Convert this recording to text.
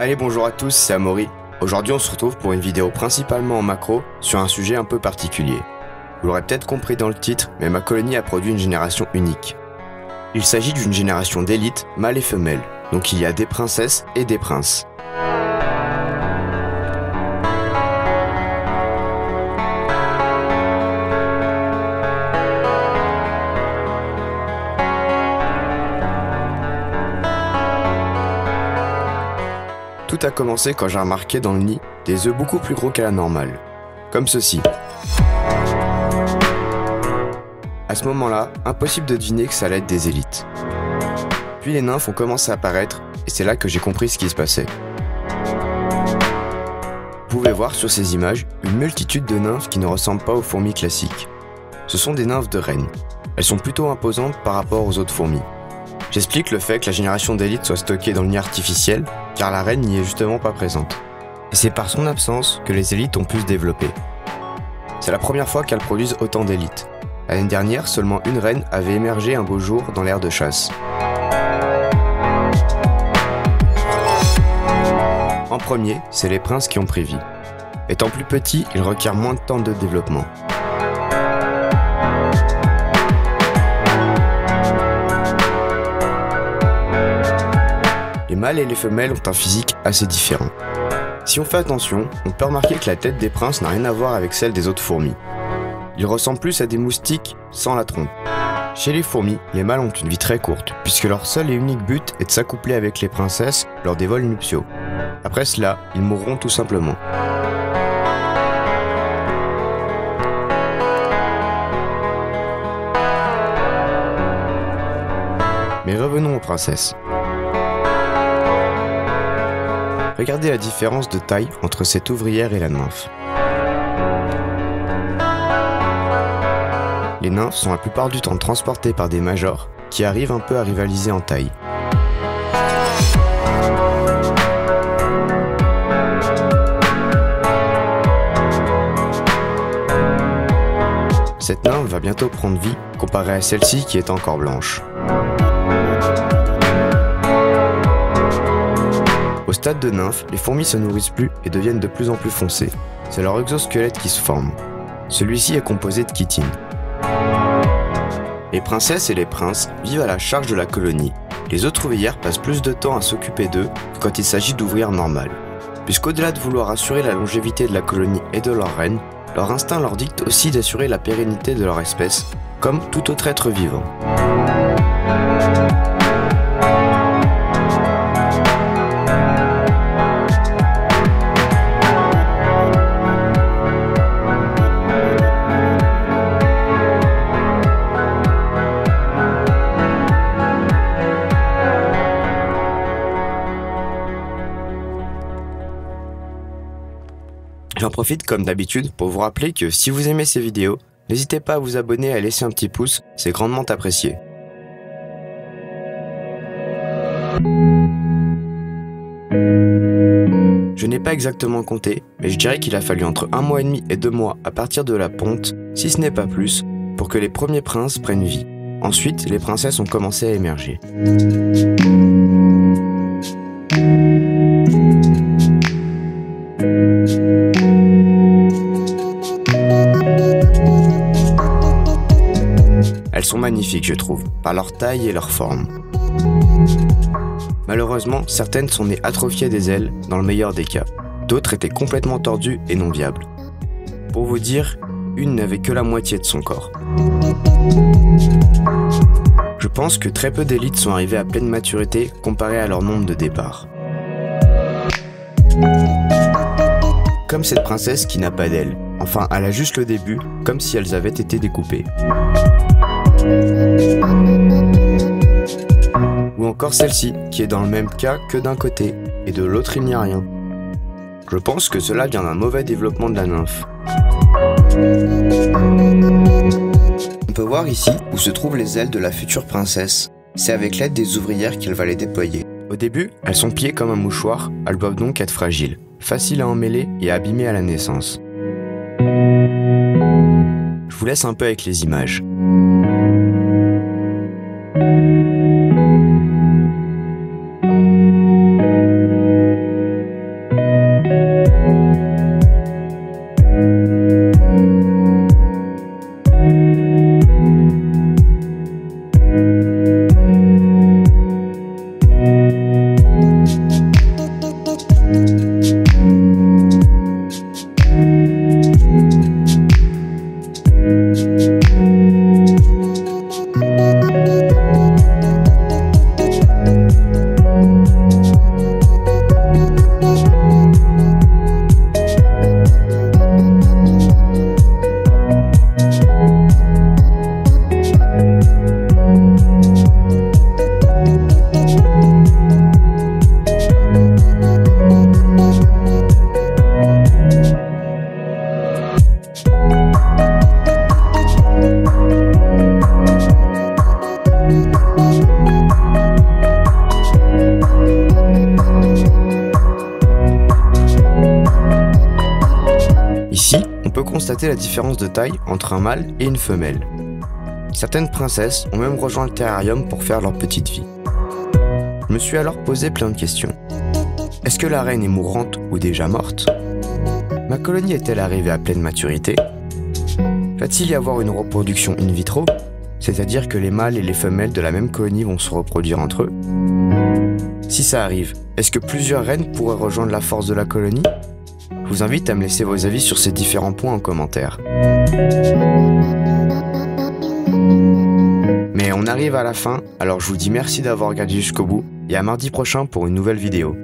Allez, bonjour à tous, c'est Amaury. Aujourd'hui on se retrouve pour une vidéo principalement en macro sur un sujet un peu particulier. Vous l'aurez peut-être compris dans le titre, mais ma colonie a produit une génération unique. Il s'agit d'une génération d'élite, mâles et femelles, donc il y a des princesses et des princes. Tout a commencé quand j'ai remarqué dans le nid des œufs beaucoup plus gros qu'à la normale, comme ceci. À ce moment-là, impossible de deviner que ça allait être des élites. Puis les nymphes ont commencé à apparaître, et c'est là que j'ai compris ce qui se passait. Vous pouvez voir sur ces images une multitude de nymphes qui ne ressemblent pas aux fourmis classiques. Ce sont des nymphes de reine. Elles sont plutôt imposantes par rapport aux autres fourmis. J'explique le fait que la génération d'élite soit stockée dans le nid artificiel, car la reine n'y est justement pas présente. Et c'est par son absence que les élites ont pu se développer. C'est la première fois qu'elles produisent autant d'élites. L'année dernière, seulement une reine avait émergé un beau jour dans l'aire de chasse. En premier, c'est les princes qui ont pris vie. Étant plus petits, ils requièrent moins de temps de développement. Les mâles et les femelles ont un physique assez différent. Si on fait attention, on peut remarquer que la tête des princes n'a rien à voir avec celle des autres fourmis. Ils ressemblent plus à des moustiques sans la trompe. Chez les fourmis, les mâles ont une vie très courte, puisque leur seul et unique but est de s'accoupler avec les princesses lors des vols nuptiaux. Après cela, ils mourront tout simplement. Mais revenons aux princesses. Regardez la différence de taille entre cette ouvrière et la nymphe. Les nymphes sont la plupart du temps transportées par des majors qui arrivent un peu à rivaliser en taille. Cette nymphe va bientôt prendre vie comparée à celle-ci qui est encore blanche. Au stade de nymphe, les fourmis se nourrissent plus et deviennent de plus en plus foncées. C'est leur exosquelette qui se forme. Celui-ci est composé de chitine. Les princesses et les princes vivent à la charge de la colonie. Les autres ouvrières passent plus de temps à s'occuper d'eux que quand il s'agit d'ouvrières normales. Puisqu'au-delà de vouloir assurer la longévité de la colonie et de leur reine, leur instinct leur dicte aussi d'assurer la pérennité de leur espèce, comme tout autre être vivant. J'en profite comme d'habitude pour vous rappeler que si vous aimez ces vidéos, n'hésitez pas à vous abonner et à laisser un petit pouce, c'est grandement apprécié. Je n'ai pas exactement compté, mais je dirais qu'il a fallu entre 1 mois et demi et 2 mois à partir de la ponte, si ce n'est pas plus, pour que les premiers princes prennent vie. Ensuite, les princesses ont commencé à émerger. Elles sont magnifiques, je trouve, par leur taille et leur forme. Malheureusement, certaines sont nées atrophiées des ailes, dans le meilleur des cas. D'autres étaient complètement tordues et non viables. Pour vous dire, une n'avait que la moitié de son corps. Je pense que très peu d'élites sont arrivées à pleine maturité comparé à leur nombre de départ. Comme cette princesse qui n'a pas d'ailes. Enfin, elle a juste le début, comme si elles avaient été découpées. Ou encore celle-ci, qui est dans le même cas que d'un côté, et de l'autre il n'y a rien. Je pense que cela vient d'un mauvais développement de la nymphe. On peut voir ici où se trouvent les ailes de la future princesse. C'est avec l'aide des ouvrières qu'elle va les déployer. Au début, elles sont pliées comme un mouchoir, elles doivent donc être fragiles, faciles à emmêler et à abîmer à la naissance. Je vous laisse un peu avec les images. constater la différence de taille entre un mâle et une femelle. Certaines princesses ont même rejoint le terrarium pour faire leur petite vie. Je me suis alors posé plein de questions. Est-ce que la reine est mourante ou déjà morte? Ma colonie est-elle arrivée à pleine maturité? Va-t-il y avoir une reproduction in vitro? C'est-à-dire que les mâles et les femelles de la même colonie vont se reproduire entre eux? Si ça arrive, est-ce que plusieurs reines pourraient rejoindre la force de la colonie? Je vous invite à me laisser vos avis sur ces différents points en commentaire. Mais on arrive à la fin, alors je vous dis merci d'avoir regardé jusqu'au bout et à mardi prochain pour une nouvelle vidéo.